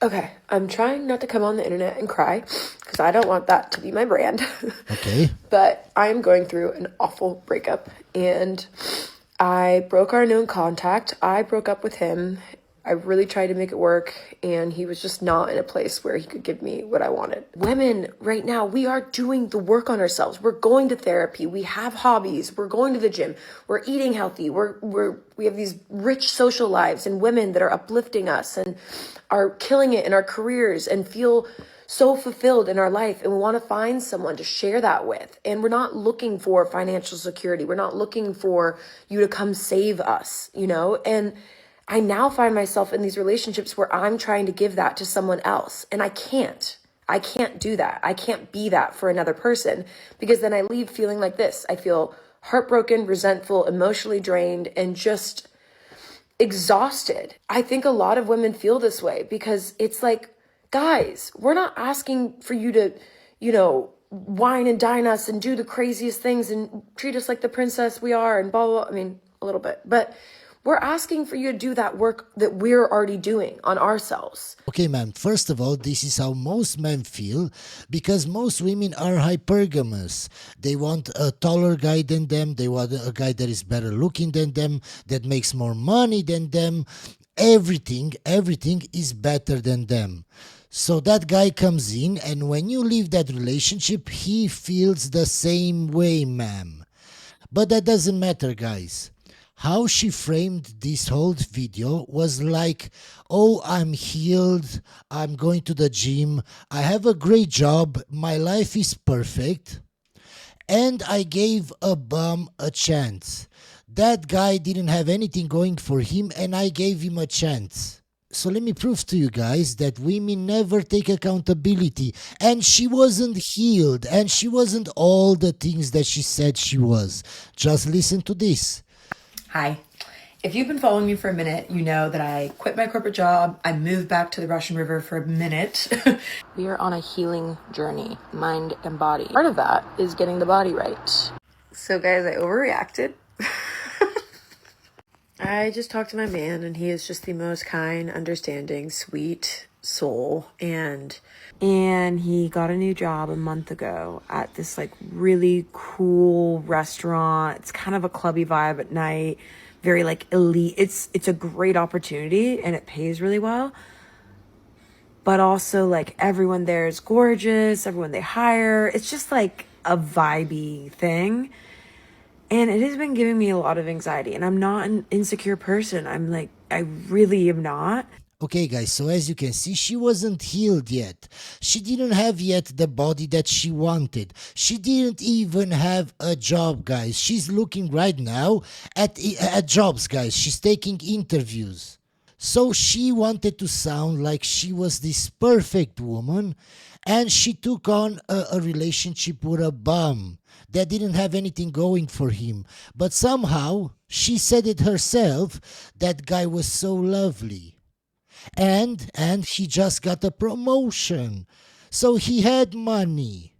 Okay, I'm trying not to come on the internet and cry because I don't want that to be my brand. Okay. But I'm going through an awful breakup and I broke our known contact. I broke up with him. I really tried to make it work and he was just not in a place where he could give me what I wanted. Women right now, we are doing the work on ourselves. We're going to therapy. We have hobbies. We're going to the gym. We're eating healthy. We have these rich social lives and women that are uplifting us and are killing it in our careers and feel so fulfilled in our life, and we want to find someone to share that with. And we're not looking for financial security. We're not looking for you to come save us, you know? And I now find myself in these relationships where I'm trying to give that to someone else, and I can't. I can't do that. I can't be that for another person because then I leave feeling like this. I feel heartbroken, resentful, emotionally drained, and just exhausted. I think a lot of women feel this way because it's like, guys, we're not asking for you to, wine and dine us and do the craziest things and treat us like the princess we are and blah, blah, blah. I mean, a little bit, but we're asking for you to do that work that we're already doing on ourselves. Okay, ma'am. First of all, this is how most men feel because most women are hypergamous. They want a taller guy than them. They want a guy that is better looking than them, that makes more money than them. Everything is better than them. So that guy comes in, and when you leave that relationship, he feels the same way, ma'am. But that doesn't matter, guys. How she framed this whole video was like, oh, I'm healed, I'm going to the gym, I have a great job, my life is perfect, and I gave a bum a chance. That guy didn't have anything going for him, and I gave him a chance. So let me prove to you guys that women never take accountability, and she wasn't healed, and she wasn't all the things that she said she was. Just listen to this. Hi. If you've been following me for a minute, you know that I quit my corporate job. I moved back to the Russian River for a minute. We are on a healing journey, mind and body. Part of that is getting the body right. So guys, I overreacted. I just talked to my man and he is just the most kind, understanding, sweet soul. And he got a new job a month ago at this like really cool restaurant. It's kind of a clubby vibe at night, very like elite. It's a great opportunity and it pays really well. But also like everyone there is gorgeous, everyone they hire. It's just like a vibey thing. And it has been giving me a lot of anxiety, and I'm not an insecure person. I really am not. Okay, guys, so as you can see, she wasn't healed yet. She didn't have yet the body that she wanted. She didn't even have a job, guys. She's looking right now at jobs, guys. She's taking interviews. So she wanted to sound like she was this perfect woman, and she took on a relationship with a bum that didn't have anything going for him. But somehow, she said it herself, that guy was so lovely. And he just got a promotion. So he had money.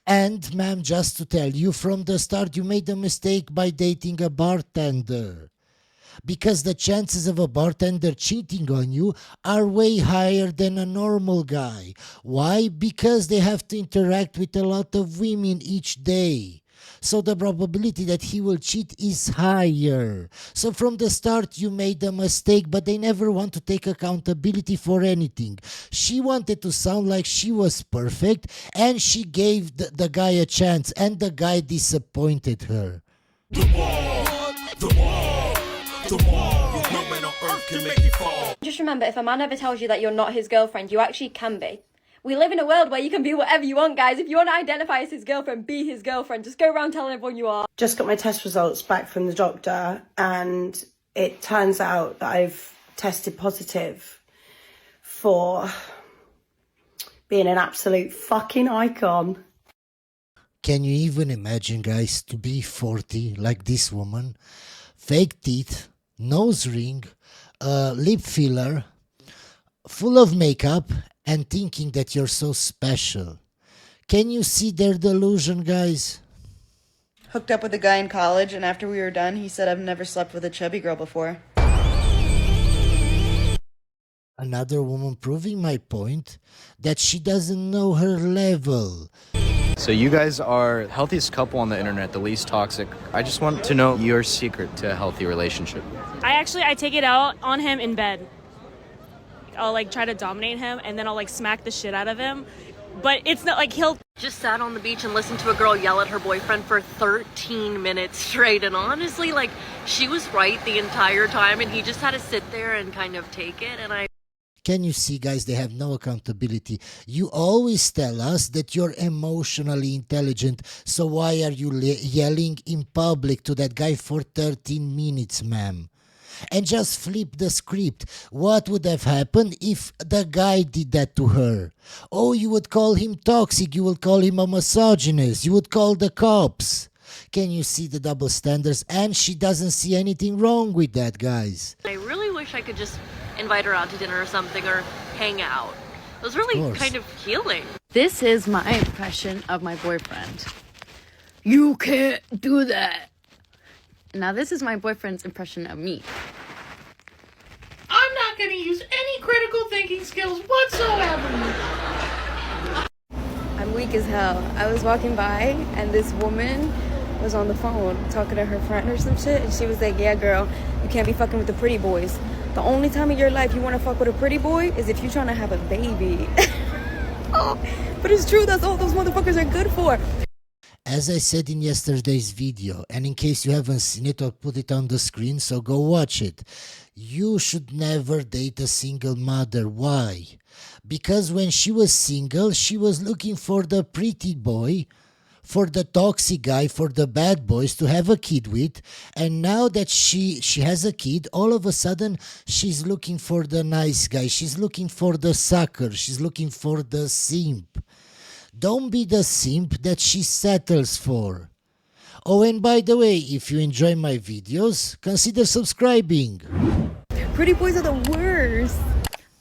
And ma'am, just to tell you, from the start you made a mistake by dating a bartender. Because the chances of a bartender cheating on you are way higher than a normal guy. Why? Because they have to interact with a lot of women each day. So the probability that he will cheat is higher. So from the start you made a mistake, but they never want to take accountability for anything. She wanted to sound like she was perfect, and she gave the guy a chance, and the guy disappointed her. No man on earth can make you fall. Just remember, if a man ever tells you that you're not his girlfriend, you actually can be. We live in a world where you can be whatever you want, guys. If you want to identify as his girlfriend, be his girlfriend. Just go around telling everyone you are. Just got my test results back from the doctor, and it turns out that I've tested positive for being an absolute fucking icon. Can you even imagine, guys, to be 40 like this woman? Fake teeth, nose ring, lip filler, full of makeup, and thinking that you're so special. Can you see their delusion, guys? Hooked up with a guy in college, and after we were done, he said, I've never slept with a chubby girl before. Another woman proving my point that she doesn't know her level. So you guys are the healthiest couple on the internet, the least toxic. I just want to know your secret to a healthy relationship. I take it out on him in bed. I'll like try to dominate him and then I'll like smack the shit out of him. But it's not like he'll just sat on the beach and listened to a girl yell at her boyfriend for 13 minutes straight, and honestly, like, she was right the entire time and he just had to sit there and kind of take it. And Can you see, guys, they have no accountability. You always tell us that you're emotionally intelligent, so why are you yelling in public to that guy for 13 minutes, ma'am? And just flip the script. What would have happened if the guy did that to her? Oh, you would call him toxic, you would call him a misogynist, you would call the cops. Can you see the double standards? And she doesn't see anything wrong with that, guys. I really wish I could just invite her out to dinner or something, or hang out. It was really kind of healing. This is my impression of my boyfriend. You can't do that. Now this is my boyfriend's impression of me. I'm not going to use any critical thinking skills whatsoever. I'm weak as hell. I was walking by and this woman was on the phone talking to her friend or some shit, and she was like, yeah girl, you can't be fucking with the pretty boys. The only time in your life you want to fuck with a pretty boy is if you're trying to have a baby. Oh, but it's true, that's all those motherfuckers are good for. As I said in yesterday's video, and in case you haven't seen it, I'll put it on the screen, so go watch it. You should never date a single mother. Why? Because when she was single, she was looking for the pretty boy, for the toxic guy, for the bad boys to have a kid with, and now that she has a kid, all of a sudden she's looking for the nice guy, she's looking for the sucker, she's looking for the simp. Don't be the simp that she settles for. Oh, and by the way, if you enjoy my videos, consider subscribing. Pretty boys are the worst.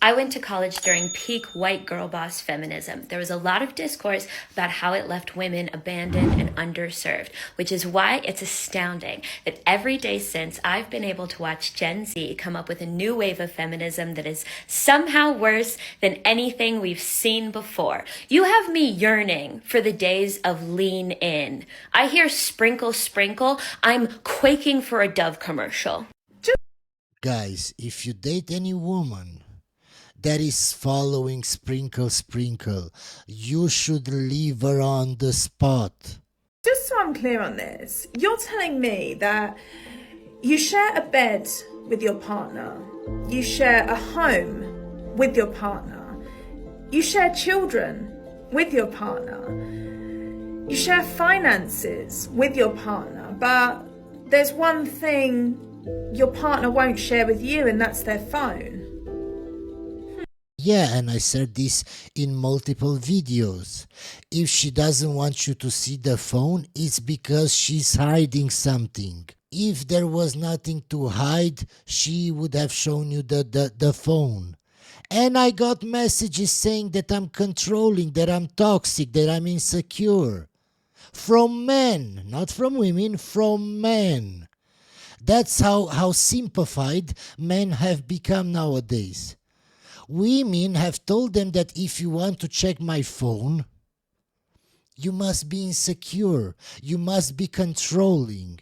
I went to college during peak white girl boss feminism. There was a lot of discourse about how it left women abandoned and underserved, which is why it's astounding that every day since I've been able to watch Gen Z come up with a new wave of feminism that is somehow worse than anything we've seen before. You have me yearning for the days of lean in. I hear sprinkle, sprinkle. I'm quaking for a Dove commercial. Guys, if you date any woman that is following sprinkle, sprinkle, you should leave her on the spot. Just so I'm clear on this, you're telling me that you share a bed with your partner, you share a home with your partner, you share children with your partner, you share finances with your partner, but there's one thing your partner won't share with you, and that's their phone. Yeah, and I said this in multiple videos. If she doesn't want you to see the phone, it's because she's hiding something. If there was nothing to hide, she would have shown you the phone. And I got messages saying that I'm controlling, that I'm toxic, that I'm insecure. From men, not from women, from men. That's how simplified men have become nowadays. Women have told them that if you want to check my phone, you must be insecure, you must be controlling.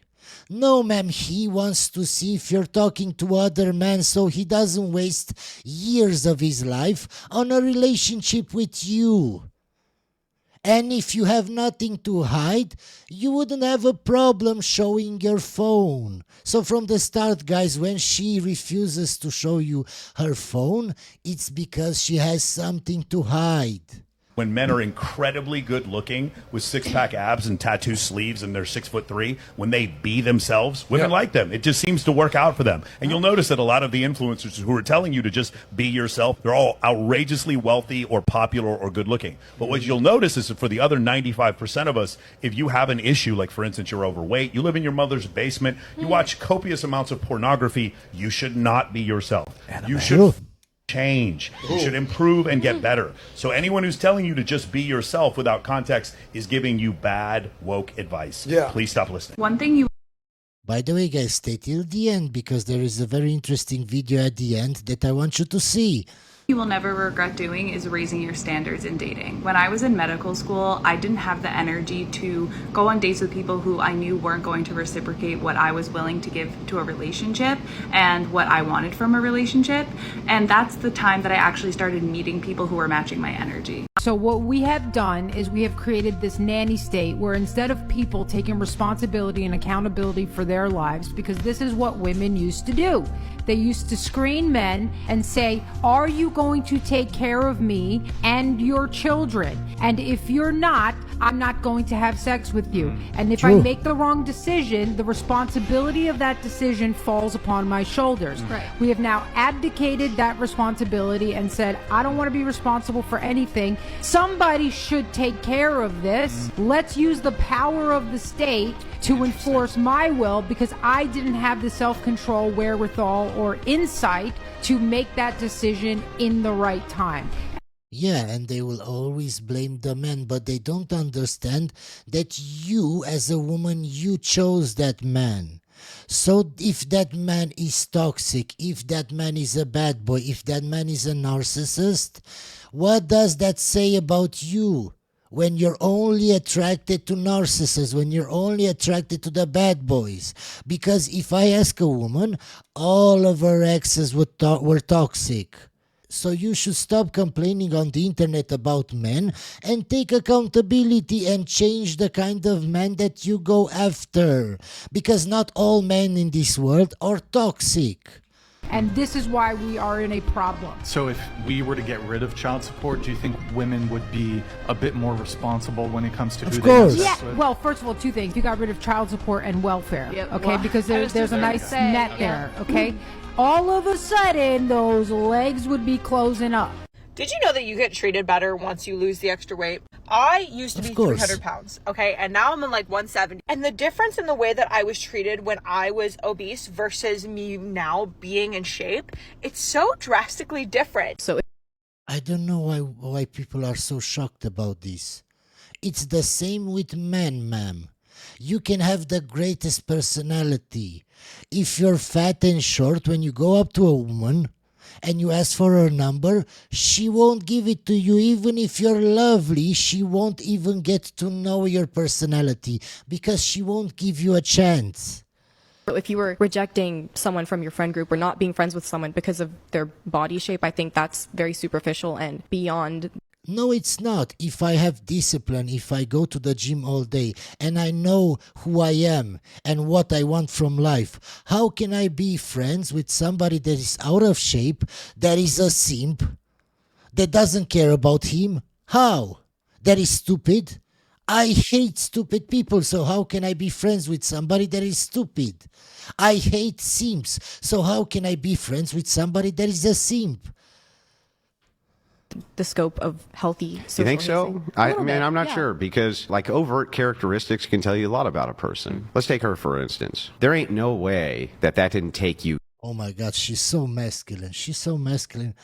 No, ma'am, he wants to see if you're talking to other men so he doesn't waste years of his life on a relationship with you. And if you have nothing to hide, you wouldn't have a problem showing your phone. So from the start, guys, when she refuses to show you her phone, it's because she has something to hide. When men are incredibly good looking with six-pack abs and tattoo sleeves and they're 6'3", when they be themselves, women like them. It just seems to work out for them. And you'll notice that a lot of the influencers who are telling you to just be yourself, they're all outrageously wealthy or popular or good looking. But what you'll notice is that for the other 95% of us, if you have an issue, like for instance, you're overweight, you live in your mother's basement, you watch copious amounts of pornography, you should not be yourself. You should change. You should improve and get better. So anyone who's telling you to just be yourself without context is giving you bad woke advice. Please stop listening. One thing you By the way, guys, stay till the end because there is a very interesting video at the end that I want you to see. You will never regret doing is raising your standards in dating. When I was in medical school, I didn't have the energy to go on dates with people who I knew weren't going to reciprocate what I was willing to give to a relationship and what I wanted from a relationship. And that's the time that I actually started meeting people who were matching my energy. So what we have done is we have created this nanny state where instead of people taking responsibility and accountability for their lives, because this is what women used to do. They used to screen men and say, are you going to take care of me and your children? And if you're not, I'm not going to have sex with you. And if I make the wrong decision, the responsibility of that decision falls upon my shoulders. Right. We have now abdicated that responsibility and said, I don't want to be responsible for anything. Somebody should take care of this. Let's use the power of the state to enforce my will, because I didn't have the self-control, wherewithal, or insight to make that decision in the right time. Yeah, and they will always blame the man, but they don't understand that you, as a woman, you chose that man. So if that man is toxic, if that man is a bad boy, if that man is a narcissist, what does that say about you? When you're only attracted to narcissists, when you're only attracted to the bad boys. Because if I ask a woman, all of her exes were toxic. So you should stop complaining on the internet about men and take accountability and change the kind of man that you go after. Because not all men in this world are toxic. And this is why we are in a problem. So if we were to get rid of child support, do you think women would be a bit more responsible when it comes to who they have sex with? Well, first of all, two things. You got rid of child support and welfare, okay? Well, because there's a nice net there, okay? All of a sudden, those legs would be closing up. Did you know that you get treated better once you lose the extra weight? I used to be 300 pounds, okay? And now I'm in like 170. And the difference in the way that I was treated when I was obese versus me now being in shape, it's so drastically different. So I don't know why people are so shocked about this. It's the same with men, ma'am. You can have the greatest personality. If you're fat and short, when you go up to a woman and you ask for her number, she won't give it to you. Even if you're lovely, she won't even get to know your personality because she won't give you a chance. If you were rejecting someone from your friend group or not being friends with someone because of their body shape, I think that's very superficial and beyond. No, it's not. If I have discipline, if I go to the gym all day and I know who I am and what I want from life, how can I be friends with somebody that is out of shape, that is a simp, that doesn't care about him? How? That is stupid? I hate stupid people, so how can I be friends with somebody that is stupid? I hate simps, so how can I be friends with somebody that is a simp? The scope of healthy social You think so? hazing. I mean, I'm not sure, because like overt characteristics can tell you a lot about a person. Let's take her for instance. There ain't no way that didn't take you. Oh my God, she's so masculine. She's so masculine.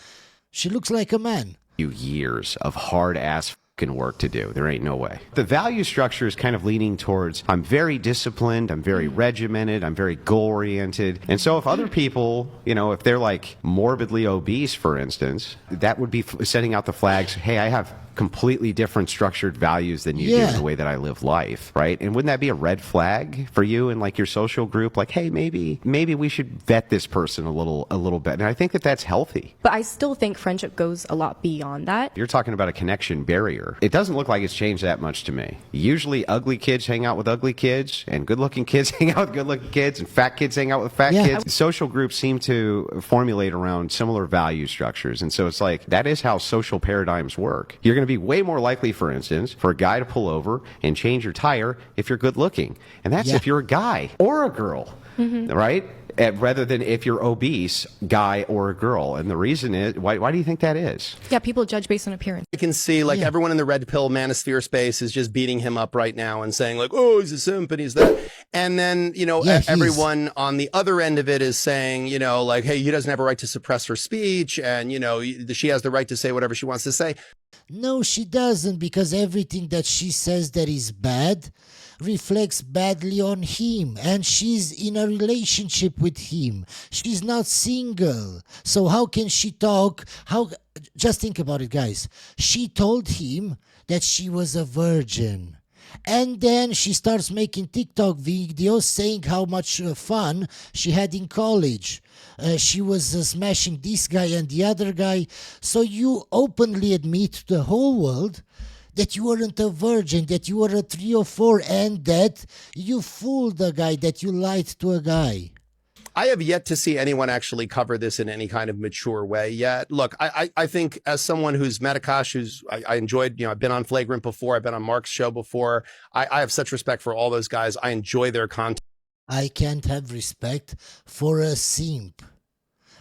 She looks like a man. Years of hard ass work to do. There ain't no way. The value structure is kind of leaning towards, I'm very disciplined, I'm very regimented, I'm very goal oriented. And so if other people, you know, if they're like morbidly obese, for instance, that would be setting out the flags. Hey, I have completely different structured values than you do in the way that I live life, right? And wouldn't that be a red flag for you and like your social group? Like, hey, maybe we should vet this person a little bit. And I think that that's healthy. But I still think friendship goes a lot beyond that. You're talking about a connection barrier. It doesn't look like it's changed that much to me. Usually ugly kids hang out with ugly kids, and good-looking kids hang out with good-looking kids, and fat kids hang out with fat kids. Social groups seem to formulate around similar value structures. And so it's like, that is how social paradigms work. You're going to be way more likely, for instance, for a guy to pull over and change your tire if you're good looking. And that's if you're a guy or a girl, right? Rather than if you're obese, guy or a girl. And the reason is, why do you think that is? Yeah, people judge based on appearance. You can see like everyone in the red pill manosphere space is just beating him up right now and saying like, oh, he's a simp and he's that. And then, you know, everyone on the other end of it is saying, you know, like, hey, he doesn't have a right to suppress her speech. And, you know, she has the right to say whatever she wants to say. No, she doesn't, because everything that she says that is bad, reflects badly on him, and she's in a relationship with him. She's not single. So how can she talk? Just think about it, guys. She told him that she was a virgin. And then she starts making TikTok videos saying how much fun she had in college. She was smashing this guy and the other guy. So you openly admit to the whole world that you weren't a virgin, that you were a 3 or 4, and that you fooled a guy, that you lied to a guy. I have yet to see anyone actually cover this in any kind of mature way yet. Look, I think as someone who's met Akash, I enjoyed, I've been on Flagrant before, I've been on Mark's show before. I have such respect for all those guys. I enjoy their content. I can't have respect for a simp,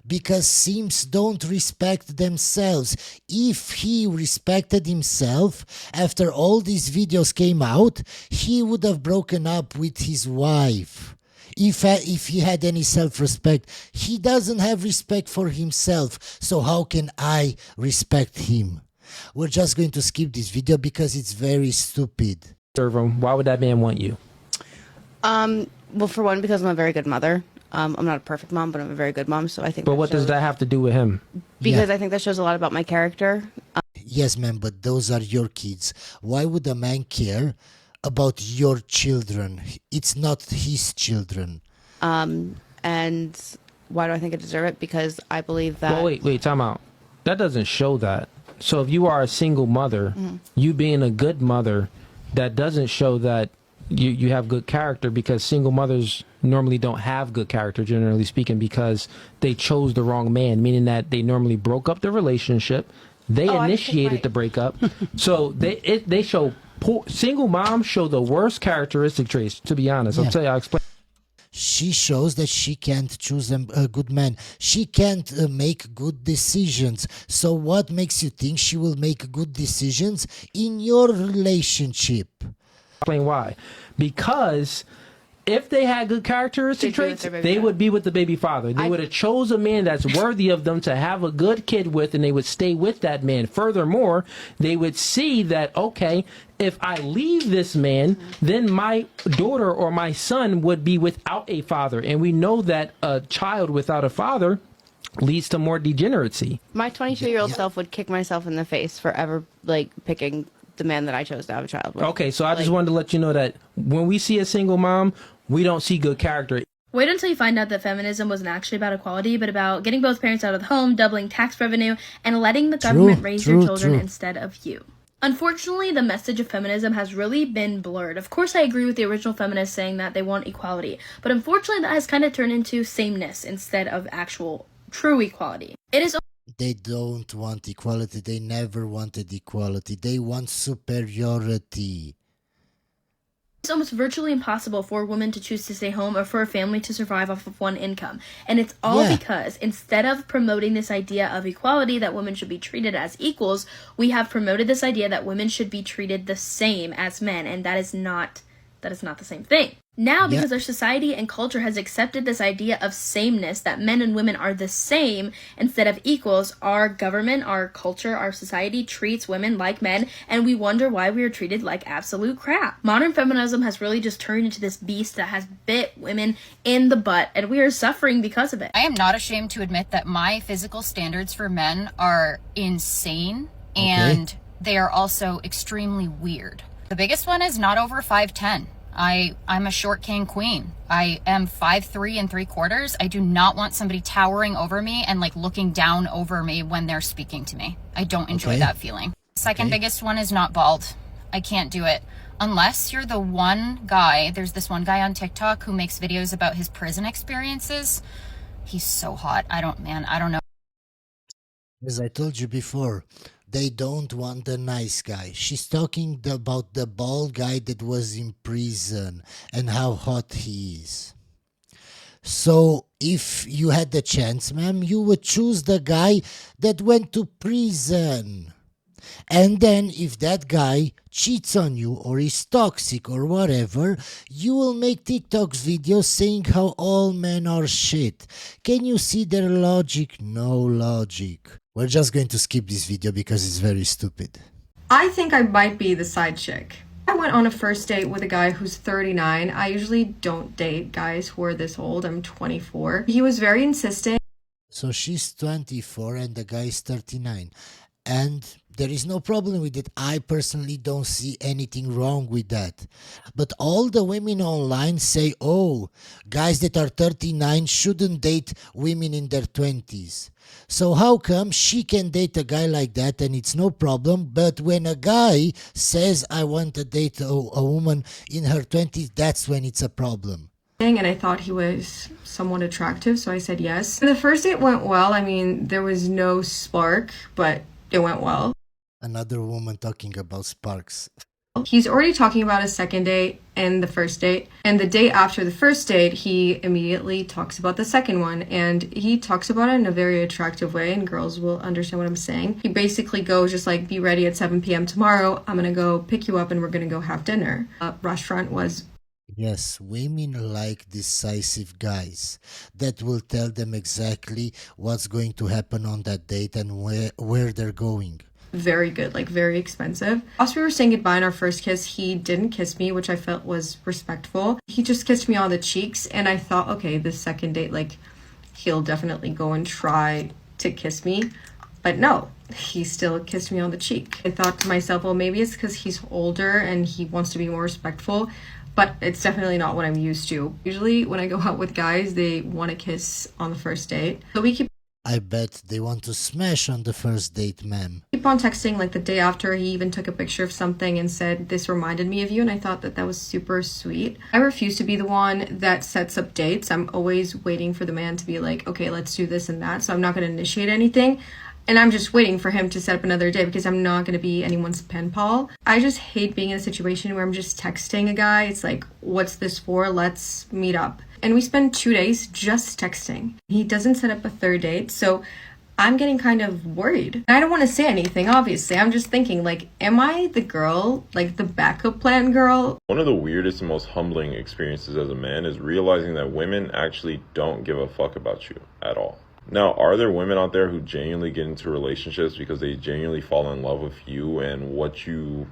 because simps don't respect themselves. If he respected himself after all these videos came out, he would have broken up with his wife. If he had any self-respect. He doesn't have respect for himself, so how can I respect him? We're just going to skip this video because it's very stupid. Serve him. Why would that man want you? Well, for one, because I'm a very good mother. I'm not a perfect mom, but I'm a very good mom, so I think. But what does that have to do with him? Because I think that shows a lot about my character. Yes, ma'am, but those are your kids. Why would a man care about your children? It's not his children. And why do I think I deserve it? Because I believe that. Well, wait, time out. That doesn't show that. So if you are a single mother, you being a good mother, that doesn't show that you have good character, because single mothers normally don't have good character, generally speaking, because they chose the wrong man, meaning that they normally broke up the relationship. They initiated the breakup. So they show single moms show the worst characteristic traits, to be honest. I'll tell you, I'll explain. She shows that she can't choose a good man. She can't make good decisions. So what makes you think she will make good decisions in your relationship? Explain why. Because if they had good characteristic traits, they would be with the baby father. They would have chose a man that's worthy of them to have a good kid with, and they would stay with that man. Furthermore, they would see that, okay, if I leave this man, then my daughter or my son would be without a father. And we know that a child without a father leads to more degeneracy. My 22-year-old self would kick myself in the face for ever, picking the man that I chose to have a child with. Okay, so I just wanted to let you know that when we see a single mom, we don't see good character. Wait until you find out that feminism wasn't actually about equality, but about getting both parents out of the home, doubling tax revenue, and letting the government raise your children instead of you. Unfortunately, the message of feminism has really been blurred. Of course, I agree with the original feminists saying that they want equality, but unfortunately that has kind of turned into sameness instead of actual true equality. It is. They don't want equality. They never wanted equality. They want superiority. It's almost virtually impossible for a woman to choose to stay home or for a family to survive off of one income. And it's all because instead of promoting this idea of equality, that women should be treated as equals, we have promoted this idea that women should be treated the same as men. And that is not the same thing. Now, because our society and culture has accepted this idea of sameness, that men and women are the same instead of equals, our government, our culture, our society treats women like men, and we wonder why we are treated like absolute crap. Modern feminism has really just turned into this beast that has bit women in the butt, and we are suffering because of it. I am not ashamed to admit that my physical standards for men are insane, and they are also extremely weird. The biggest one is not over 5'10". I'm a short king queen. I am 5'3 3/4". I do not want somebody towering over me and looking down over me when they're speaking to me. I don't enjoy that feeling. Second biggest one is not bald. I can't do it. Unless you're the one guy, there's this one guy on TikTok who makes videos about his prison experiences. He's so hot. I don't know. As I told you before, they don't want a nice guy. She's talking about the bald guy that was in prison and how hot he is. So if you had the chance, ma'am, you would choose the guy that went to prison. And then if that guy cheats on you or is toxic or whatever, you will make TikToks videos saying how all men are shit. Can you see their logic? No logic. We're just going to skip this video because it's very stupid. I think I might be the side chick. I went on a first date with a guy who's 39. I usually don't date guys who are this old. I'm 24. He was very insistent. So she's 24 and the guy is 39. And there is no problem with it. I personally don't see anything wrong with that. But all the women online say, oh, guys that are 39 shouldn't date women in their 20s. So how come she can date a guy like that and it's no problem, but when a guy says I want to date a woman in her 20s, that's when it's a problem? And I thought he was somewhat attractive, so I said yes. And the first date went well. I mean, there was no spark, but it went well. Another woman talking about sparks. He's already talking about a second date and the first date. And the day after the first date, he immediately talks about the second one. And he talks about it in a very attractive way, and girls will understand what I'm saying. He basically goes just like, be ready at 7 p.m. tomorrow. I'm going to go pick you up and we're going to go have dinner. Restaurant was... Yes, women like decisive guys that will tell them exactly what's going to happen on that date and where they're going. Very good, like very expensive. As we were saying goodbye on our first kiss, he didn't kiss me, which I felt was respectful. He just kissed me on the cheeks, and I thought, okay, this second date, like, he'll definitely go and try to kiss me. But no, he still kissed me on the cheek. I thought to myself, well, maybe it's because he's older and he wants to be more respectful. But it's definitely not what I'm used to. Usually when I go out with guys, they want to kiss on the first date. So we keep... I bet they want to smash on the first date, ma'am. Keep on texting. Like the day after, he even took a picture of something and said, this reminded me of you. And I thought that was super sweet. I refuse to be the one that sets up dates. I'm always waiting for the man to be like, okay, let's do this and that. So I'm not going to initiate anything. And I'm just waiting for him to set up another day because I'm not going to be anyone's pen pal. I just hate being in a situation where I'm just texting a guy. It's like, what's this for? Let's meet up. And we spend 2 days just texting. He doesn't set up a third date. So I'm getting kind of worried. I don't want to say anything, obviously. I'm just thinking, like, am I the girl, like the backup plan girl? One of the weirdest and most humbling experiences as a man is realizing that women actually don't give a fuck about you at all. Now, are there women out there who genuinely get into relationships because they genuinely fall in love with you and what you,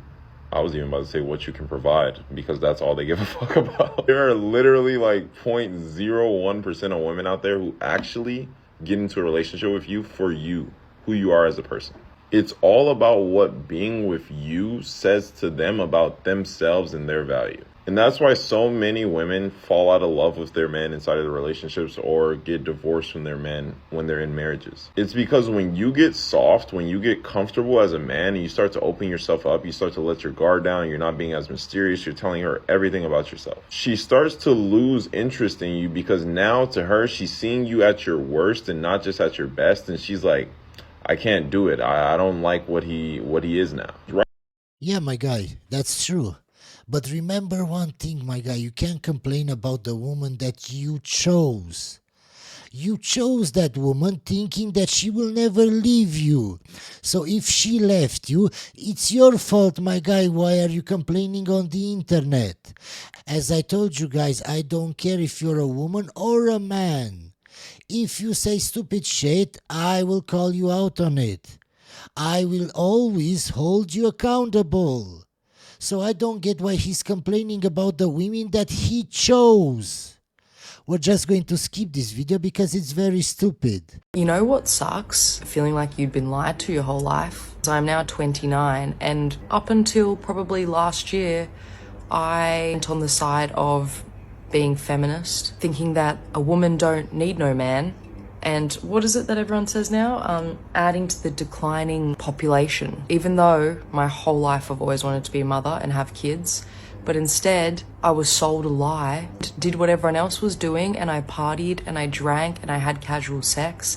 I was even about to say what you can provide, because that's all they give a fuck about. There are literally like 0.01% of women out there who actually get into a relationship with you for you, who you are as a person. It's all about what being with you says to them about themselves and their value. And that's why so many women fall out of love with their men inside of the relationships or get divorced from their men when they're in marriages. It's because when you get soft, when you get comfortable as a man and you start to open yourself up, you start to let your guard down, you're not being as mysterious, you're telling her everything about yourself. She starts to lose interest in you because now to her, she's seeing you at your worst and not just at your best. And she's like, I can't do it. I don't like what he is now. Right? Yeah, my guy, that's true. But remember one thing, my guy, you can't complain about the woman that you chose. You chose that woman thinking that she will never leave you. So if she left you, it's your fault, my guy. Why are you complaining on the internet? As I told you guys, I don't care if you're a woman or a man. If you say stupid shit, I will call you out on it. I will always hold you accountable. So I don't get why he's complaining about the women that he chose. We're just going to skip this video because it's very stupid. You know what sucks? Feeling like you'd been lied to your whole life. I'm now 29, and up until probably last year, I went on the side of being feminist, thinking that a woman don't need no man. And what is it that everyone says now? Adding to the declining population. Even though my whole life I've always wanted to be a mother and have kids, but instead I was sold a lie, did what everyone else was doing, and I partied and I drank and I had casual sex.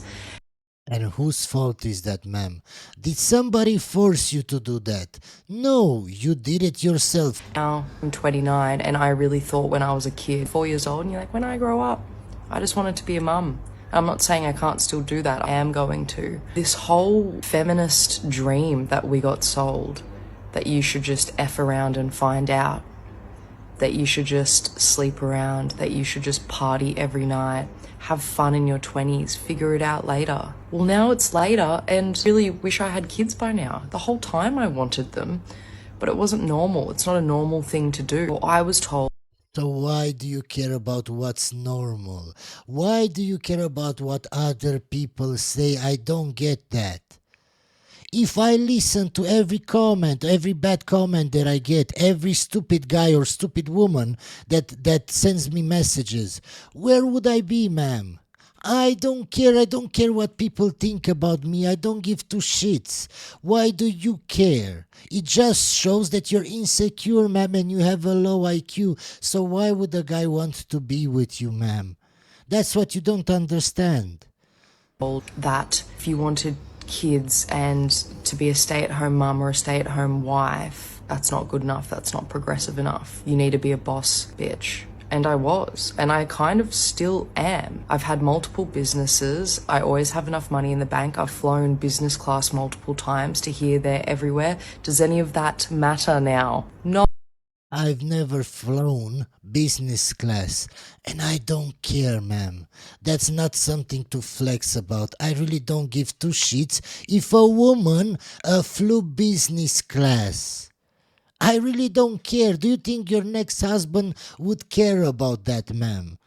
And whose fault is that, ma'am? Did somebody force you to do that? No, you did it yourself. Now I'm 29 and I really thought when I was a kid, 4 years old, and you're like, when I grow up, I just wanted to be a mum. I'm not saying I can't still do that. I am going to. This whole feminist dream that we got sold, that you should just F around and find out, that you should just sleep around, that you should just party every night, have fun in your 20s, figure it out later. Well, now it's later and really wish I had kids by now. The whole time I wanted them, but it wasn't normal. It's not a normal thing to do. I was told. So why do you care about what's normal? Why do you care about what other people say? I don't get that. If I listen to every comment, every bad comment that I get, every stupid guy or stupid woman that sends me messages, where would I be, ma'am? I don't care. I don't care what people think about me. I don't give two shits. Why do you care? It just shows that you're insecure, ma'am, and you have a low IQ. So why would a guy want to be with you, ma'am? That's what you don't understand. That if you wanted kids and to be a stay-at-home mum or a stay-at-home wife, that's not good enough. That's not progressive enough. You need to be a boss bitch. And I was, and I kind of still am. I've had multiple businesses. I always have enough money in the bank. I've flown business class multiple times to here, there, everywhere. Does any of that matter now? No. I've never flown business class, and I don't care, ma'am. That's not something to flex about. I really don't give two shits if a woman flew business class. I really don't care. Do you think your next husband would care about that, ma'am?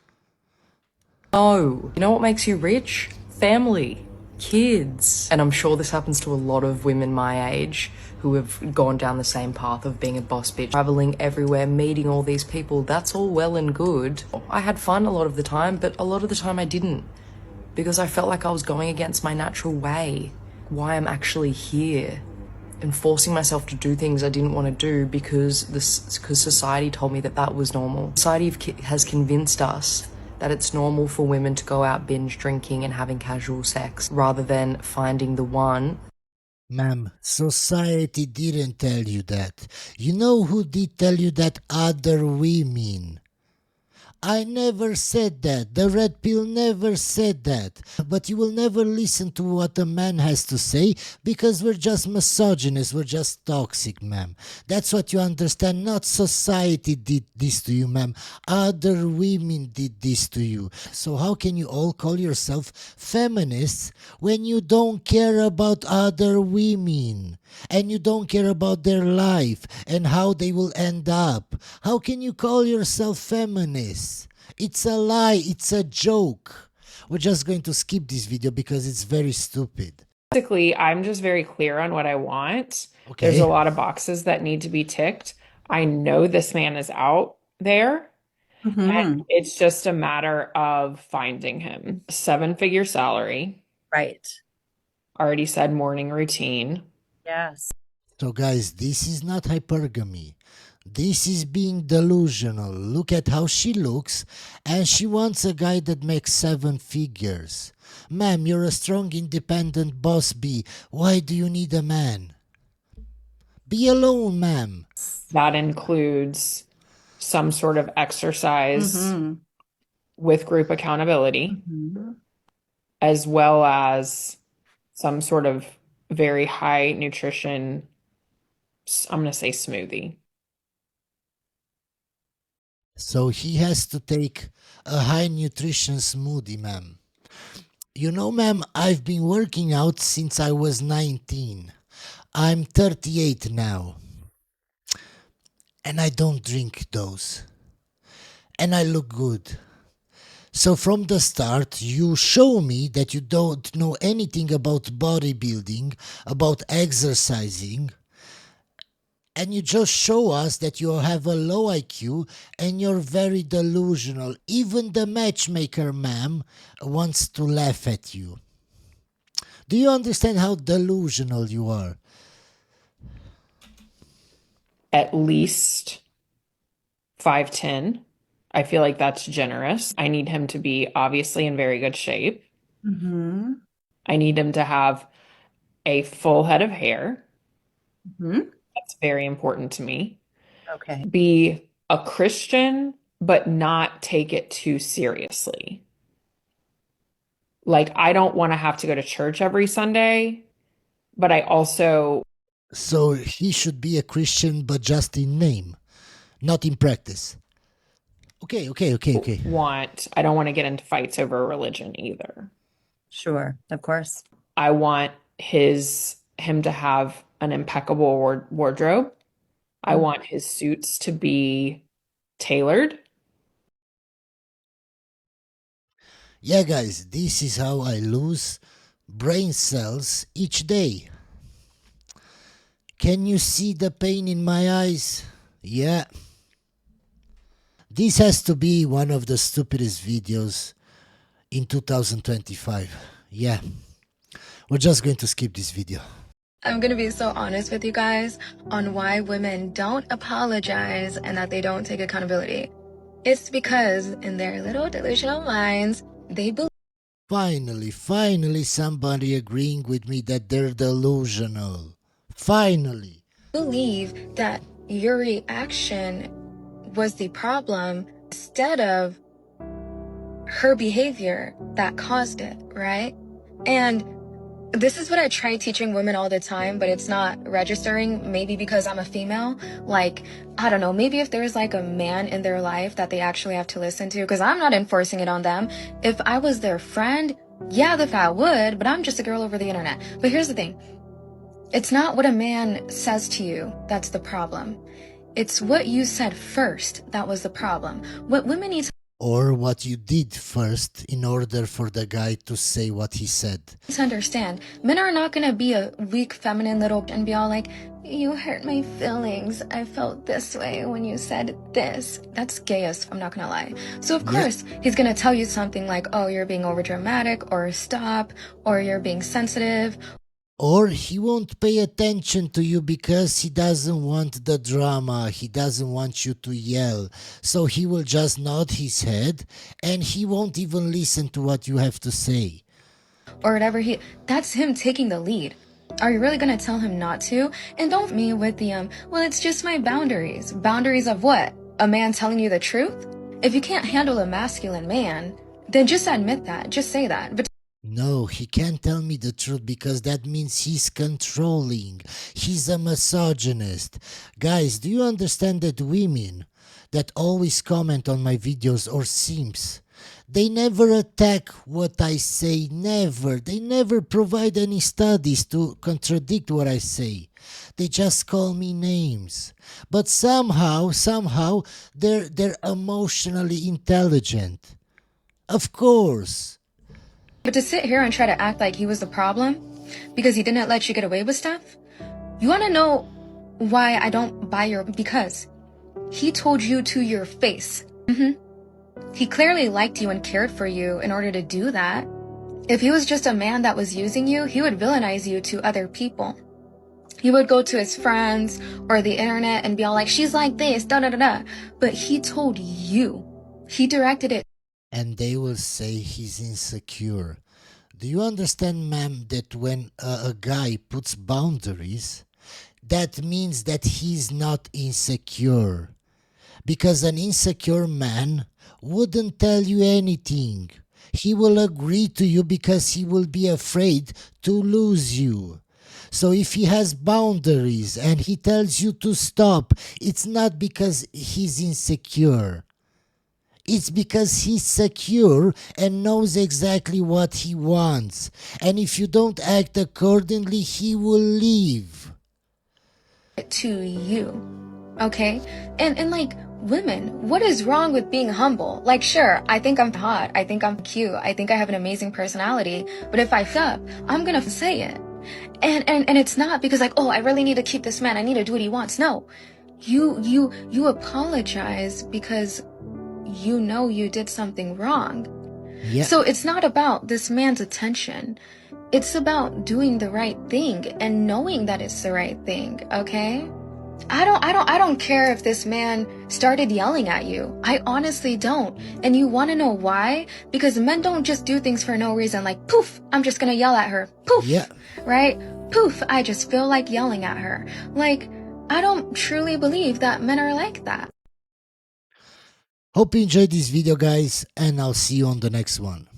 No. You know what makes you rich? Family. Kids. And I'm sure this happens to a lot of women my age who have gone down the same path of being a boss bitch, traveling everywhere, meeting all these people. That's all well and good. I had fun a lot of the time, but a lot of the time I didn't, because I felt like I was going against my natural way, why I'm actually here, and forcing myself to do things I didn't want to do because society told me that that was normal. Society has convinced us that it's normal for women to go out binge drinking and having casual sex rather than finding the one. Ma'am, society didn't tell you that. You know who did tell you that? Other women. I never said that. The red pill never said that. But you will never listen to what a man has to say because we're just misogynists. We're just toxic, ma'am. That's what you understand. Not society did this to you, ma'am. Other women did this to you. So how can you all call yourself feminists when you don't care about other women? And you don't care about their life and how they will end up? How can you call yourself feminist? It's a lie. It's a joke. We're just going to skip this video because it's very stupid. Basically, I'm just very clear on what I want. Okay. There's a lot of boxes that need to be ticked. I know this man is out there. And it's just a matter of finding him. 7-figure salary. Right. Already said morning routine. Yes. So guys, this is not hypergamy. This is being delusional. Look at how she looks, and she wants a guy that makes 7 figures. Ma'am, you're a strong, independent boss bee. Why do you need a man? Be alone, ma'am. That includes some sort of exercise with group accountability, as well as some sort of very high nutrition, I'm going to say smoothie. So he has to take a high nutrition smoothie, ma'am. You know, ma'am, I've been working out since I was 19. I'm 38 now. And I don't drink those. And I look good. So from the start, you show me that you don't know anything about bodybuilding, about exercising, and you just show us that you have a low IQ and you're very delusional. Even the matchmaker, ma'am, wants to laugh at you. Do you understand how delusional you are? At least 5'10". I feel like that's generous. I need him to be obviously in very good shape. I need him to have a full head of hair. That's very important to me. Okay. Be a Christian, but not take it too seriously. Like, I don't want to have to go to church every Sunday, but I also... So he should be a Christian, but just in name, not in practice. Okay. I don't want to get into fights over religion either. Sure, of course. I want him to have an impeccable wardrobe. I want his suits to be tailored. Yeah, guys, this is how I lose brain cells each day. Can you see the pain in my eyes? Yeah. This has to be one of the stupidest videos in 2025. Yeah. We're just going to skip this video. I'm gonna be so honest with you guys on why women don't apologize and that they don't take accountability. It's because in their little delusional minds, they believe Finally, somebody agreeing with me that they're delusional. Finally. that your reaction was the problem instead of her behavior that caused it, right? And this is what I try teaching women all the time, but it's not registering, maybe because I'm a female. Like, I don't know, maybe if there's like a man in their life that they actually have to listen to, because I'm not enforcing it on them. If I was their friend, yeah, that I would, but I'm just a girl over the internet. But here's the thing. It's not what a man says to you that's the problem. It's what you said first that was the problem. What women need to Or what you did first in order for the guy to say what he said. understand, men are not going to be a weak feminine little and be all like, you hurt my feelings, I felt this way when you said this. That's gay as I'm not gonna lie. So of course he's gonna tell you something like, oh, you're being over dramatic, or stop, or you're being sensitive. Or he won't pay attention to you because he doesn't want the drama, he doesn't want you to yell. So he will just nod his head and he won't even listen to what you have to say. Or whatever that's him taking the lead. Are you really gonna tell him not to? And don't me with the well, it's just my boundaries. Boundaries of what? A man telling you the truth? If you can't handle a masculine man, then just admit that, just say that. But no, he can't tell me the truth because that means he's controlling. He's a misogynist. Guys, do you understand that women that always comment on my videos or simps, they never attack what I say, never. They never provide any studies to contradict what I say. They just call me names. But somehow, they're emotionally intelligent. Of course. But to sit here and try to act like he was the problem because he didn't let you get away with stuff, you want to know why I don't buy your... Because he told you to your face. He clearly liked you and cared for you in order to do that. If he was just a man that was using you, he would villainize you to other people. He would go to his friends or the internet and be all like, she's like this, da-da-da-da. But he told you. He directed it. And they will say he's insecure. Do you understand, ma'am, that when a guy puts boundaries, that means that he's not insecure? Because an insecure man wouldn't tell you anything. He will agree to you because he will be afraid to lose you. So if he has boundaries and he tells you to stop, it's not because he's insecure. It's because he's secure and knows exactly what he wants. And if you don't act accordingly, he will leave. To you, okay? And like, women, what is wrong with being humble? Like, sure, I think I'm hot, I think I'm cute, I think I have an amazing personality, but if I f up, I'm gonna say it. And it's not because like, oh, I really need to keep this man, I need to do what he wants. No, you apologize because you know you did something wrong. Yeah. So it's not about this man's attention. It's about doing the right thing and knowing that it's the right thing, okay? I don't care if this man started yelling at you. I honestly don't. And you want to know why? Because men don't just do things for no reason, like poof, I'm just gonna yell at her. Poof. Yeah. Right? Poof, I just feel like yelling at her. Like, I don't truly believe that men are like that. Hope you enjoyed this video, guys, and I'll see you on the next one.